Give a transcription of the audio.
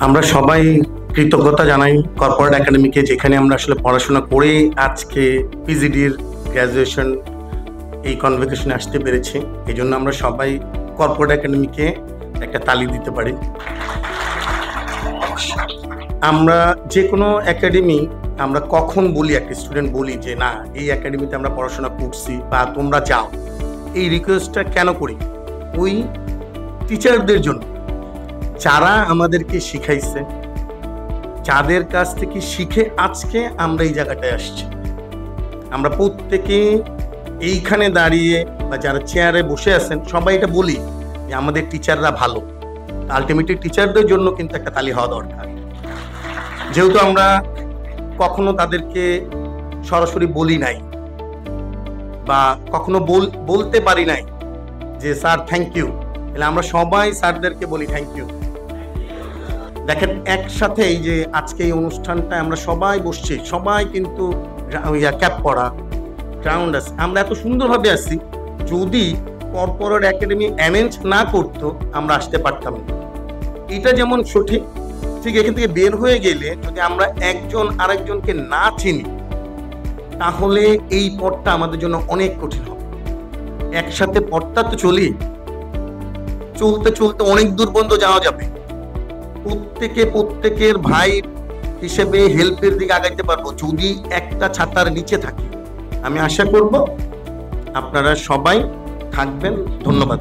আমরা সবাই কৃতজ্ঞতা জানাই কর্পোরেট একাডেমিকে, যেখানে আমরা আসলে পড়াশোনা করে আজকে পিজিডির গ্র্যাজুয়েশন এই কনভোকেশনে আসতে পেরেছি। এই জন্য আমরা সবাই কর্পোরেট একাডেমিকে একটা তালি দিতে পারি। আমরা যে কোনো একাডেমি আমরা কখন বলি, একটা স্টুডেন্ট বলি যে না এই একাডেমিতে আমরা পড়াশোনা করছি বা তোমরা যাও, এই রিকোয়েস্টটা কেন করি? ওই টিচারদের জন্য যারা আমাদেরকে শিখাইছে, যাদের কাছ থেকে শিখে আজকে আমরা এই জায়গাটায় আসছি। আমরা প্রত্যেকে এইখানে দাঁড়িয়ে বা যারা চেয়ারে বসে আছেন সবাই এটা বলি যে আমাদের টিচাররা ভালো। আলটিমেটলি টিচারদের জন্য কিন্তু একটা তালি হওয়া দরকার। যেহেতু আমরা কখনো তাদেরকে সরাসরি বলি নাই বা কখনো বলতে পারি নাই যে স্যার থ্যাংক ইউ, তাহলে আমরা সবাই স্যারদেরকে বলি থ্যাংক ইউ। দেখেন একসাথে এই যে আজকে এই অনুষ্ঠানটা আমরা সবাই বসছি, সবাই কিন্তু ক্যাপ পরা, গ্রাউন্ড আছে, আমরা এত সুন্দরভাবে আসছি। যদি কর্পোরেট একাডেমি অ্যারেঞ্জ না করতো আমরা আসতে পারতাম না। এটা যেমন সঠিক, ঠিক এখান থেকে বের হয়ে গেলে যদি আমরা একজন আরেকজনকে না চিনি তাহলে এই পথটা আমাদের জন্য অনেক কঠিন হবে। একসাথে পথটা তো চলতে চলতে অনেক দূর পর্যন্ত যাওয়া যাবে। প্রত্যেকের ভাই হিসেবে হেল্পের দিকে আগাইতে পারবো যদি একটা ছাতার নিচে থাকি। আমি আশা করব আপনারা সবাই থাকবেন। ধন্যবাদ।